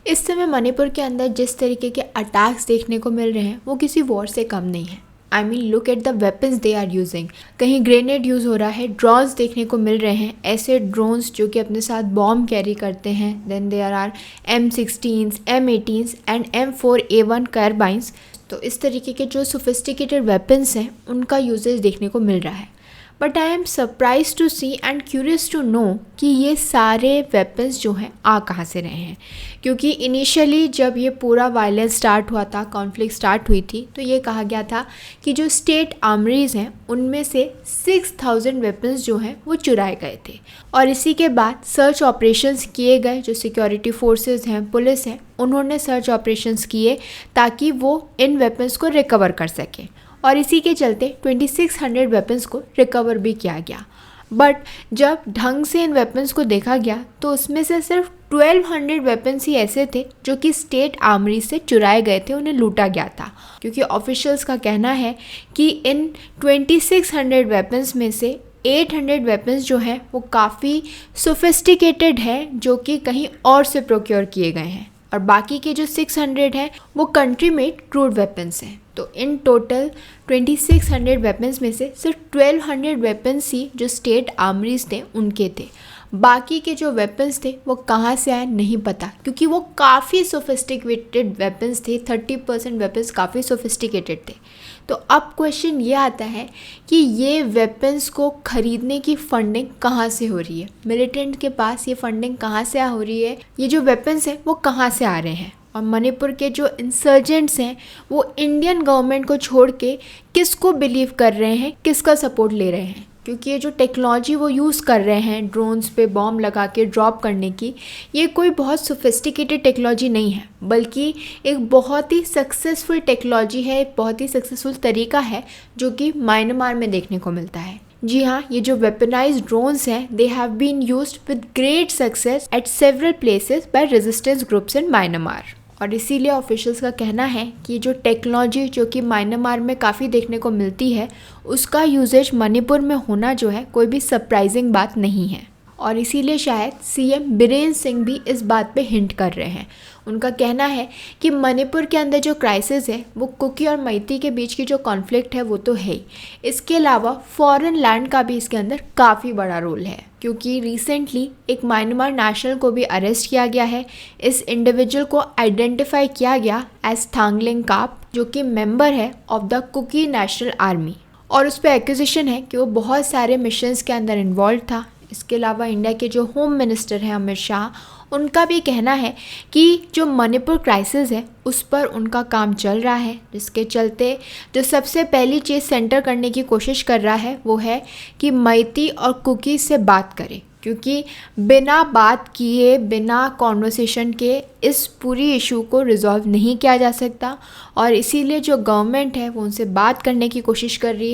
इस समय मणिपुर के अंदर जिस तरीके के अटैक्स देखने को मिल रहे हैं वो किसी वॉर से कम नहीं है। I mean look at the weapons they are using. कहीं ग्रेनेड यूज़ हो रहा है, ड्रोन्स देखने को मिल रहे हैं, ऐसे ड्रोन्स जो कि अपने साथ बॉम्ब कैरी करते हैं। Then there are M16s, M18s and M4A1 carbines. तो इस तरीके के जो सोफिस्टिकेटेड वेपन्स हैं उनका यूजेज देखने को मिल रहा है। But I am surprise to see and curious to know कि ये सारे वेपन्स जो हैं आ कहाँ से रहे हैं, क्योंकि इनिशियली जब ये पूरा वायलेंस स्टार्ट हुआ था, कॉन्फ्लिक्ट स्टार्ट हुई थी, तो ये कहा गया था कि जो स्टेट आर्मरीज हैं उनमें से 6000 वेपन्स जो हैं वो चुराए गए थे। और इसी के बाद सर्च ऑपरेशंस किए गए। जो सिक्योरिटी फोर्सेस हैं, पुलिस हैं, उन्होंने सर्च ऑपरेशंस किए ताकि वो इन वेपन्स को रिकवर कर सकें। और इसी के चलते 2600 वेपन्स को रिकवर भी किया गया। बट जब ढंग से इन वेपन्स को देखा गया तो उसमें से सिर्फ 1200 वेपन्स ही ऐसे थे जो कि स्टेट आर्मरी से चुराए गए थे, उन्हें लूटा गया था। क्योंकि ऑफिशियल्स का कहना है कि इन 2600 वेपन्स में से 800 वेपन्स जो हैं वो काफ़ी सोफिस्टिकेटेड है, जो कि कहीं और से प्रोक्योर किए गए हैं, और बाकी के जो 600 हैं वो कंट्री मेड क्रूड वेपन्स हैं। तो इन टोटल 2600 वेपन्स में से सिर्फ 1200 वेपन्स ही जो स्टेट आर्मरीज थे उनके थे। बाकी के जो वेपन्स थे वो कहाँ से आए नहीं पता, क्योंकि वो काफ़ी सोफिस्टिकेटेड वेपन्स थे। 30% वेपन्स काफ़ी सोफिस्टिकेटेड थे। तो अब क्वेश्चन ये आता है कि ये वेपन्स को ख़रीदने की फंडिंग कहाँ से हो रही है, मिलिटेंट के पास ये फंडिंग कहाँ से हो रही है, ये जो वेपन्स हैं वो कहाँ से आ रहे हैं। और मणिपुर के जो इंसर्जेंट्स हैं वो इंडियन गवर्नमेंट को छोड़ के किसको बिलीव कर रहे हैं, किसका सपोर्ट ले रहे हैं, क्योंकि ये जो टेक्नोलॉजी वो यूज़ कर रहे हैं ड्रोन्स पे बॉम्ब लगा के ड्रॉप करने की, ये कोई बहुत सोफिस्टिकेटेड टेक्नोलॉजी नहीं है, बल्कि एक बहुत ही सक्सेसफुल टेक्नोलॉजी है, एक बहुत ही सक्सेसफुल तरीका है जो कि म्यांमार में देखने को मिलता है। जी हाँ, ये जो वेपनाइज्ड ड्रोन्स हैं they have been used with great success at several places by resistance groups in Myanmar. और इसीलिए ऑफिशियल्स का कहना है कि जो टेक्नोलॉजी जो कि म्यांमार में काफ़ी देखने को मिलती है उसका यूजेज मणिपुर में होना जो है कोई भी सरप्राइजिंग बात नहीं है। और इसीलिए शायद CM बीरेन सिंह भी इस बात पे हिंट कर रहे हैं। उनका कहना है कि मणिपुर के अंदर जो क्राइसिस है वो कुकी और मैती के बीच की जो कॉन्फ्लिक्ट है वो तो है ही, इसके अलावा फॉरेन लैंड का भी इसके अंदर काफ़ी बड़ा रोल है। क्योंकि रिसेंटली एक म्यांमार नेशनल को भी अरेस्ट किया गया है। इस इंडिविजुअल को आइडेंटिफाई किया गया एज थांगलिंग काप, जो कि मेंबर है of the Kuki National Army, और उस पर एक्यूजिशन है कि वो बहुत सारे मिशंस के अंदर इन्वॉल्व था। इसके अलावा इंडिया के जो होम मिनिस्टर हैं अमित शाह, उनका भी कहना है कि जो मणिपुर क्राइसिस है उस पर उनका काम चल रहा है, जिसके चलते जो सबसे पहली चीज़ सेंटर करने की कोशिश कर रहा है वो है कि मैती और कुकी से बात करें, क्योंकि बिना बात किए, बिना कॉन्वर्सेशन के इस पूरी इशू को रिजॉल्व नहीं किया जा सकता। और इसीलिए जो गवर्नमेंट है वो उनसे बात करने की कोशिश कर रही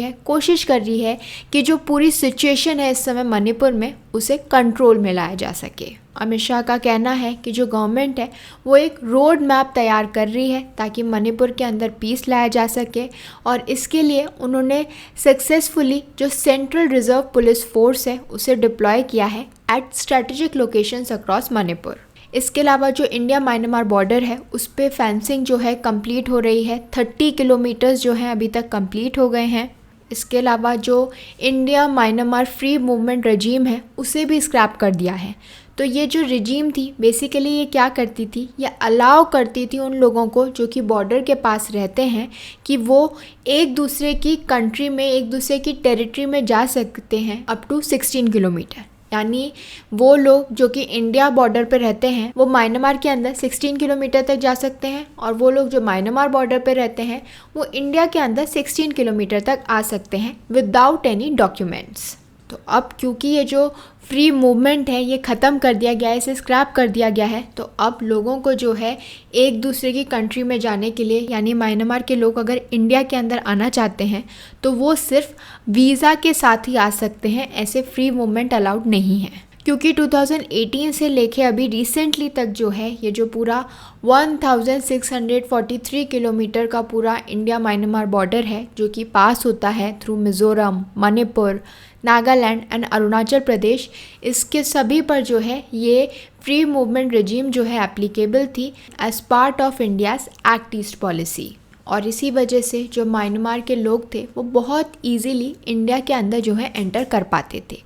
है कि जो पूरी सिचुएशन है इस समय मणिपुर में उसे कंट्रोल में लाया जा सके। अमित शाह का कहना है कि जो गवर्नमेंट है वो एक रोड मैप तैयार कर रही है ताकि मणिपुर के अंदर पीस लाया जा सके, और इसके लिए उन्होंने सक्सेसफुली जो सेंट्रल रिजर्व पुलिस फोर्स है उसे डिप्लॉय किया है at strategic locations across Manipur. इसके अलावा जो इंडिया म्यांमार बॉर्डर है उस पर फेंसिंग जो है कंप्लीट हो रही है। 30 किलोमीटर्स जो हैं अभी तक कंप्लीट हो गए हैं। इसके अलावा जो इंडिया म्यांमार फ्री मूवमेंट रजीम है उसे भी स्क्रैप कर दिया है। तो ये जो रजीम थी बेसिकली ये क्या करती थी, ये अलाउ करती थी उन लोगों को जो कि बॉर्डर के पास रहते हैं कि वो एक दूसरे की कंट्री में, एक दूसरे की टेरिटरी में जा सकते हैं अप टू 16 किलोमीटर। यानी वो लोग जो कि इंडिया बॉर्डर पर रहते हैं वो म्यांमार के अंदर 16 किलोमीटर तक जा सकते हैं, और वो लोग जो म्यांमार बॉर्डर पर रहते हैं वो इंडिया के अंदर 16 किलोमीटर तक आ सकते हैं विदाउट एनी डॉक्यूमेंट्स। तो अब क्योंकि ये जो फ्री मूवमेंट है ये ख़त्म कर दिया गया है, इसे स्क्रैप कर दिया गया है, तो अब लोगों को जो है एक दूसरे की कंट्री में जाने के लिए, यानी म्यांमार के लोग अगर इंडिया के अंदर आना चाहते हैं तो वो सिर्फ वीज़ा के साथ ही आ सकते हैं, ऐसे फ्री मूवमेंट अलाउड नहीं है। क्योंकि 2018 से लेके अभी रिसेंटली तक जो है ये जो पूरा 1643 किलोमीटर का पूरा इंडिया म्यांमार बॉर्डर है जो कि पास होता है थ्रू मिज़ोरम, मणिपुर, नागालैंड एंड अरुणाचल प्रदेश, इसके सभी पर जो है ये फ्री मूवमेंट रेजिम जो है एप्लीकेबल थी as part of India's Act East policy. और इसी वजह से जो म्यांमार के लोग थे वो बहुत इजीली इंडिया के अंदर जो है एंटर कर पाते थे।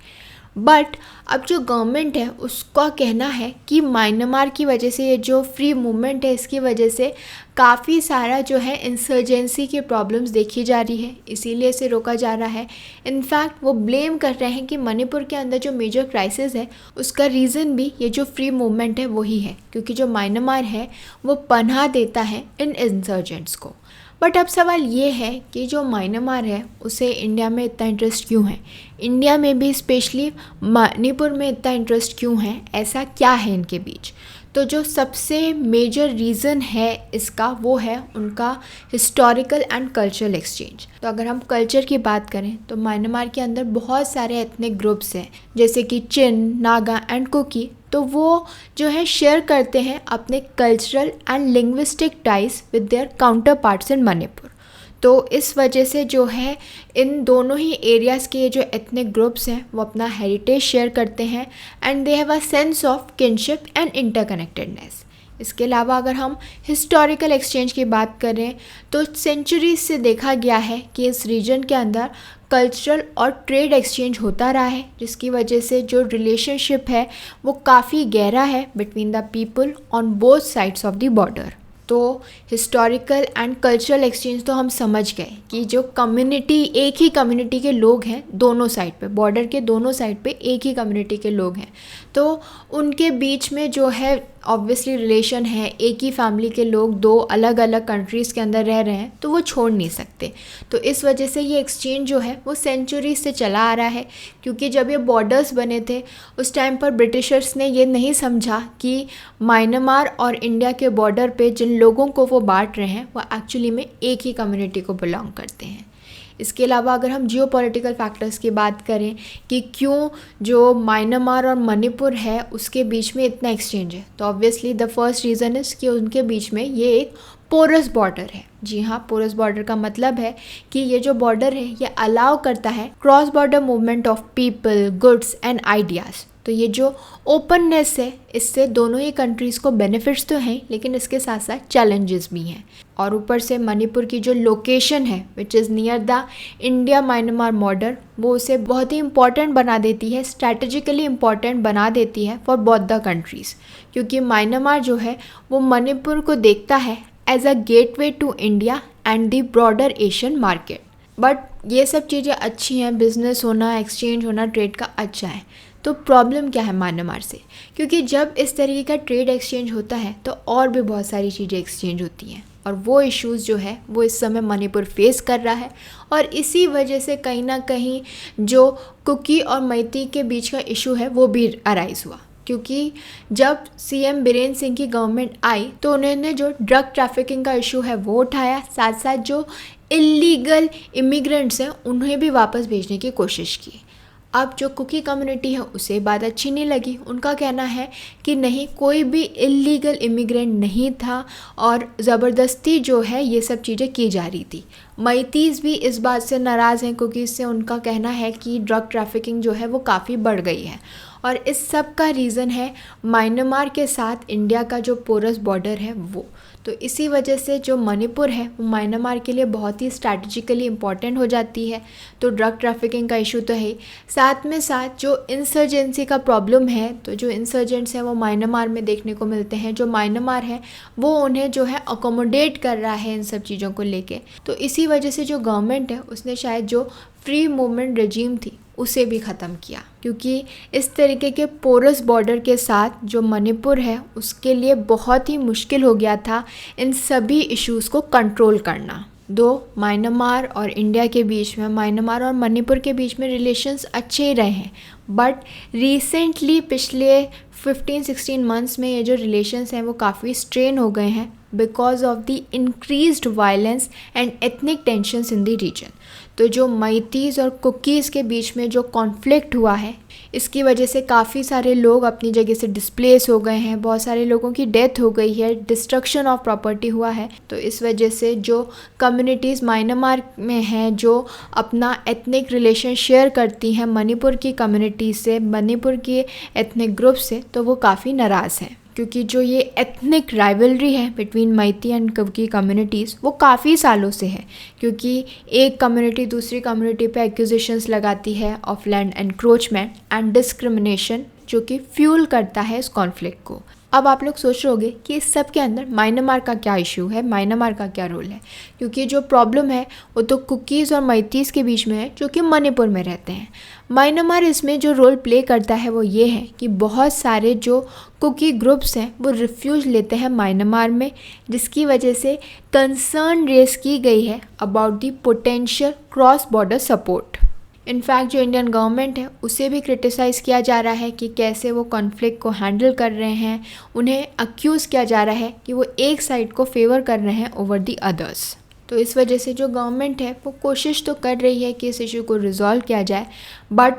बट अब जो गवर्नमेंट है उसका कहना है कि म्यांमार की वजह से ये जो फ्री मूवमेंट है इसकी वजह से काफ़ी सारा जो है इंसर्जेंसी की प्रॉब्लम्स देखी जा रही है, इसीलिए इसे रोका जा रहा है। इनफैक्ट वो ब्लेम कर रहे हैं कि मणिपुर के अंदर जो मेजर क्राइसिस है उसका रीज़न भी ये जो फ्री मूवमेंट है वही है, क्योंकि जो म्यांमार है वो पनाह देता है इन इंसर्जेंट्स को। बट अब सवाल ये है कि जो म्यांमार है उसे इंडिया में इतना इंटरेस्ट क्यों है, इंडिया में भी स्पेशली मणिपुर में इतना इंटरेस्ट क्यों है, ऐसा क्या है इनके बीच। तो जो सबसे मेजर रीज़न है इसका वो है उनका हिस्टोरिकल एंड कल्चरल एक्सचेंज। तो अगर हम कल्चर की बात करें तो म्यांमार के अंदर बहुत सारे एथनिक ग्रुप्स हैं जैसे कि चिन, नागा एंड कुकी। तो वो जो है शेयर करते हैं अपने cultural and linguistic ties with their counter parts in Manipur. तो इस वजह से जो है इन दोनों ही एरियाज़ के जो एथनिक ग्रुप्स हैं वो अपना हेरिटेज शेयर करते हैं and they have a sense of kinship and interconnectedness. इसके अलावा अगर हम हिस्टोरिकल एक्सचेंज की बात करें तो सेंचुरीज से देखा गया है कि इस रीजन के अंदर कल्चरल और ट्रेड एक्सचेंज होता रहा है, जिसकी वजह से जो रिलेशनशिप है वो काफ़ी गहरा है between the people on both sides of the border. तो हिस्टोरिकल एंड कल्चरल एक्सचेंज तो हम समझ गए कि जो कम्युनिटी, एक ही कम्युनिटी के लोग हैं दोनों साइड पे, बॉर्डर के दोनों साइड पे एक ही कम्युनिटी के लोग हैं, तो उनके बीच में जो है ऑब्वियसली रिलेशन है, एक ही फैमिली के लोग दो अलग अलग कंट्रीज़ के अंदर रह रहे हैं तो वो छोड़ नहीं सकते। तो इस वजह से ये एक्सचेंज जो है वो सेंचुरीज से चला आ रहा है, क्योंकि जब ये बॉर्डर्स बने थे उस टाइम पर ब्रिटिशर्स ने ये नहीं समझा कि म्यांमार और इंडिया के बॉर्डर पे जिन लोगों को वो बांट रहे हैं वो एक्चुअली में एक ही कम्युनिटी को बिलोंग करते हैं। इसके अलावा अगर हम जियोपॉलिटिकल फैक्टर्स की बात करें कि क्यों जो म्यांमार और मणिपुर है उसके बीच में इतना एक्सचेंज है, तो obviously the first reason is कि उनके बीच में ये एक पोरस बॉर्डर है। जी हाँ, पोरस बॉर्डर का मतलब है कि ये जो बॉर्डर है ये अलाउ करता है cross border movement of people, goods and ideas. तो ये जो ओपननेस है इससे दोनों ही कंट्रीज़ को बेनिफिट्स तो हैं, लेकिन इसके साथ साथ चैलेंजेस भी हैं। और ऊपर से मणिपुर की जो लोकेशन है which is near the India Myanmar border, वो उसे बहुत ही इंपॉर्टेंट बना देती है, स्ट्रैटेजिकली इंपॉर्टेंट बना देती है फॉर बोथ द कंट्रीज़, क्योंकि म्यांमार जो है वो मणिपुर को देखता है as a gateway to India and the broader Asian market. But ये सब चीज़ें अच्छी हैं, बिजनेस होना, एक्सचेंज होना ट्रेड का अच्छा है। तो प्रॉब्लम क्या है म्यांमार से, क्योंकि जब इस तरीके का ट्रेड एक्सचेंज होता है तो और भी बहुत सारी चीज़ें एक्सचेंज होती हैं, और वो इश्यूज़ जो है वो इस समय मणिपुर फेस कर रहा है। और इसी वजह से कहीं ना कहीं जो कुकी और मैती के बीच का इशू है वो भी अराइज़ हुआ, क्योंकि जब सीएम बीरेन सिंह की गवर्नमेंट आई तो उन्होंने जो ड्रग ट्रैफिकिंग का इशू है वो उठाया, साथ साथ जो इलीगल इमिग्रेंट्स हैं उन्हें भी वापस भेजने की कोशिश की। अब जो कुकी कम्युनिटी है उसे बात अच्छी नहीं लगी, उनका कहना है कि नहीं, कोई भी इलीगल इमिग्रेंट नहीं था और ज़बरदस्ती जो है ये सब चीज़ें की जा रही थी। मैतीज़ भी इस बात से नाराज़ हैं क्योंकि इससे उनका कहना है कि ड्रग ट्रैफिकिंग जो है वो काफ़ी बढ़ गई है। और इस सब का रीज़न है म्यांमार के साथ इंडिया का जो पोरस बॉर्डर है वो। तो इसी वजह से जो मणिपुर है वो म्यांमार के लिए बहुत ही स्ट्रैटेजिकली इम्पॉर्टेंट हो जाती है। तो ड्रग ट्रैफिकिंग का इशू तो है, साथ में साथ जो इंसर्जेंसी का प्रॉब्लम है, तो जो इंसर्जेंट्स हैं वो म्यांमार में देखने को मिलते हैं, जो म्यांमार है वो उन्हें जो है अकोमोडेट कर रहा है इन सब चीज़ों को लेके। तो इसी वजह से जो गवर्नमेंट है उसने शायद जो फ्री मूवमेंट रेजिम थी उसे भी ख़त्म किया, क्योंकि इस तरीके के पोरस बॉर्डर के साथ जो मणिपुर है उसके लिए बहुत ही मुश्किल हो गया था इन सभी इश्यूज़ को कंट्रोल करना। दो म्यांमार और इंडिया के बीच में, म्यांमार और मणिपुर के बीच में रिलेशंस अच्छे ही रहे हैं, बट रिसेंटली पिछले 15-16 मंथ्स में ये जो रिलेशंस हैं वो काफ़ी स्ट्रेन हो गए हैं because of the increased violence and ethnic tensions in the region. तो जो मैतीज़ और कुकीज़ के बीच में जो कॉन्फ्लिक्ट हुआ है, इसकी वजह से काफ़ी सारे लोग अपनी जगह से डिस्प्लेस हो गए हैं, बहुत सारे लोगों की डेथ हो गई है, डिस्ट्रक्शन ऑफ प्रॉपर्टी हुआ है। तो इस वजह से जो कम्युनिटीज़ म्यांमार में हैं, जो अपना एथनिक रिलेशन शेयर करती हैं मणिपुर की कम्युनिटी से, मणिपुर के एथनिक ग्रुप से, तो वो काफ़ी नाराज़ हैं, क्योंकि जो ये एथनिक राइवलरी है between Meitei and Kuki communities वो काफ़ी सालों से है, क्योंकि एक कम्युनिटी दूसरी कम्युनिटी पे एक्यूजेशंस लगाती है of land encroachment and discrimination, जो कि फ्यूल करता है इस कॉन्फ्लिक्ट को। अब आप लोग सोच रहे होंगे कि इस सब के अंदर म्यांमार का क्या इशू है, म्यांमार का क्या रोल है, क्योंकि जो प्रॉब्लम है वो तो कुकीज़ और मैतीज़ के बीच में है, जो कि मणिपुर में रहते हैं। म्यांमार इसमें जो रोल प्ले करता है वो ये है कि बहुत सारे जो कुकी ग्रुप्स हैं वो रिफ्यूज लेते हैं म्यांमार में, जिसकी वजह से कंसर्न रेस की गई है about the potential cross border support. In fact जो इंडियन गवर्नमेंट है उसे भी क्रिटिसाइज़ किया जा रहा है कि कैसे वो कॉन्फ्लिक्ट को हैंडल कर रहे हैं। उन्हें अक्यूज़ किया जा रहा है कि वो एक साइड को फेवर कर रहे हैं ओवर दी अदर्स। तो इस वजह से जो गवर्नमेंट है वो कोशिश तो कर रही है कि इस इशू को रिजॉल्व किया जाए, बट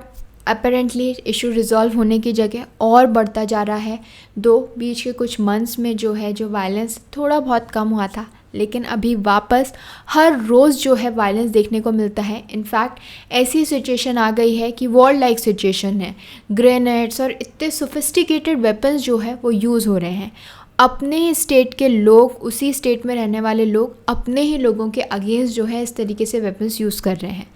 अपेरेंटली इशू रिजॉल्व होने की जगह और बढ़ता जा रहा है। बीच के कुछ मंथ्स में जो है जो वायलेंस थोड़ा बहुत कम हुआ था, लेकिन अभी वापस हर रोज़ जो है वायलेंस देखने को मिलता है। इनफैक्ट ऐसी सिचुएशन आ गई है कि वॉर लाइक सिचुएशन है, ग्रेनेड्स और इतने सोफिस्टिकेटेड वेपन्स जो है वो यूज़ हो रहे हैं। अपने ही स्टेट के लोग, उसी स्टेट में रहने वाले लोग अपने ही लोगों के अगेंस्ट जो है इस तरीके से वेपन्स यूज़ कर रहे हैं।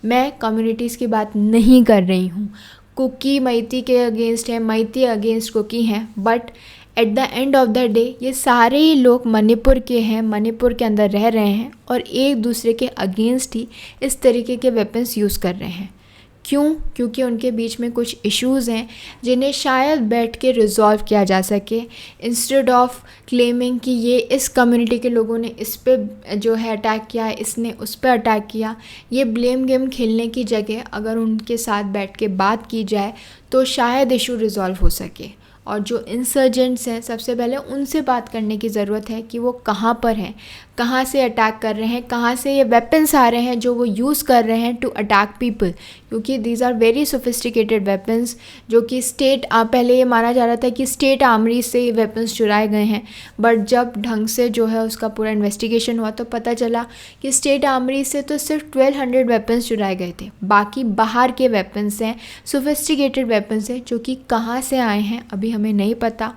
मैं कम्युनिटीज़ की बात नहीं कर रही हूँ, कुकी मैती के अगेंस्ट है, मैती अगेंस्ट कुकी हैं, but at the end of the day ये सारे ही लोग मणिपुर के हैं, मणिपुर के अंदर रह रहे हैं और एक दूसरे के अगेंस्ट ही इस तरीके के वेपन्स यूज़ कर रहे हैं। क्यों? क्योंकि उनके बीच में कुछ इश्यूज़ हैं जिन्हें शायद बैठ के रिजॉल्व किया जा सके, इंस्टेड ऑफ क्लेमिंग कि ये इस कम्युनिटी के लोगों ने इस पे जो है अटैक किया, इसने उस पे अटैक किया। ये ब्लेम गेम खेलने की जगह अगर उनके साथ बैठ के बात की जाए तो शायद इशू रिजॉल्व हो सके। और जो इंसर्जेंट्स हैं सबसे पहले उनसे बात करने की ज़रूरत है कि वो कहाँ पर हैं, कहाँ से अटैक कर रहे हैं, कहाँ से ये वेपन्स आ रहे हैं जो वो यूज़ कर रहे हैं टू अटैक पीपल, क्योंकि these are very sophisticated weapons जो कि स्टेट पहले ये माना जा रहा था कि स्टेट आर्मरी से ये वेपन्स चुराए गए हैं, बट जब ढंग से जो है उसका पूरा इन्वेस्टिगेशन हुआ तो पता चला कि स्टेट आर्मरी से तो सिर्फ 1200 वेपन्स चुराए गए थे, बाकी बाहर के वेपन्स हैं, सोफिस्टिकेटेड वेपन्स हैं जो कि कहाँ से आए हैं अभी हमें नहीं पता।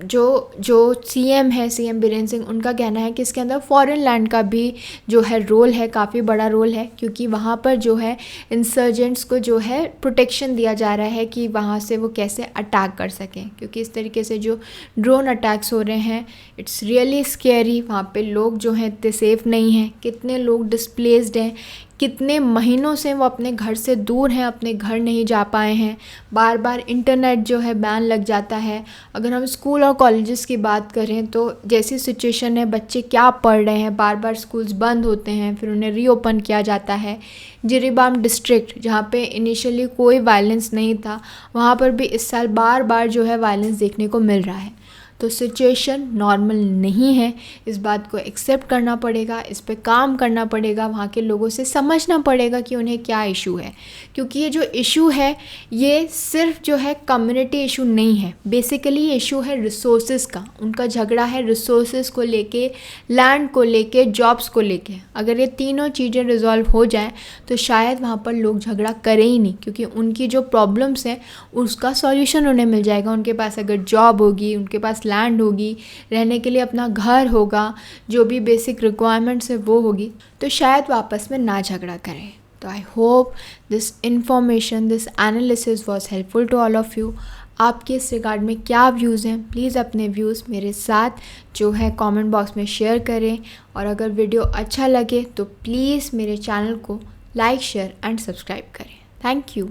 जो सीएम है, सीएम बीरेन सिंह, उनका कहना है कि इसके अंदर फॉरेन लैंड का भी जो है रोल है, काफ़ी बड़ा रोल है, क्योंकि वहाँ पर जो है इंसर्जेंट्स को जो है प्रोटेक्शन दिया जा रहा है कि वहाँ से वो कैसे अटैक कर सकें, क्योंकि इस तरीके से जो ड्रोन अटैक्स हो रहे हैं इट्स रियली स्केरी। वहाँ पे लोग जो हैं इतने सेफ़ नहीं हैं, कितने लोग डिस्प्लेस्ड हैं, कितने महीनों से वो अपने घर से दूर हैं, अपने घर नहीं जा पाए हैं, बार बार इंटरनेट जो है बैन लग जाता है। अगर हम स्कूल और कॉलेजेस की बात करें तो जैसी सिचुएशन है, बच्चे क्या पढ़ रहे हैं, बार बार स्कूल्स बंद होते हैं, फिर उन्हें रीओपन किया जाता है। जिरीबाम डिस्ट्रिक्ट जहाँ पे इनिशियली कोई वायलेंस नहीं था, वहाँ पर भी इस साल बार बार जो है वायलेंस देखने को मिल रहा है। तो सिचुएशन नॉर्मल नहीं है, इस बात को एक्सेप्ट करना पड़ेगा, इस पे काम करना पड़ेगा, वहाँ के लोगों से समझना पड़ेगा कि उन्हें क्या इशू है, क्योंकि ये जो इशू है ये सिर्फ जो है कम्युनिटी इशू नहीं है, बेसिकली ये इशू है रिसोर्सेज का। उनका झगड़ा है रिसोर्सेज को लेके, लैंड को लेके, जॉब्स को लेके। अगर ये तीनों चीज़ें रिजॉल्व हो जाएँ तो शायद वहाँ पर लोग झगड़ा करें ही नहीं, क्योंकि उनकी जो प्रॉब्लम्स हैं उसका सॉल्यूशन उन्हें मिल जाएगा। उनके पास अगर जॉब होगी, उनके पास लैंड होगी, रहने के लिए अपना घर होगा, जो भी बेसिक रिक्वायरमेंट्स है वो होगी, तो शायद वो आपस में ना झगड़ा करें। तो I hope this information, this analysis was helpful to all of you. आपके इस रिगार्ड में क्या व्यूज़ हैं, प्लीज़ अपने व्यूज़ मेरे साथ जो है कमेंट बॉक्स में शेयर करें, और अगर वीडियो अच्छा लगे तो प्लीज़ मेरे चैनल को लाइक, शेयर एंड सब्सक्राइब करें। Thank you.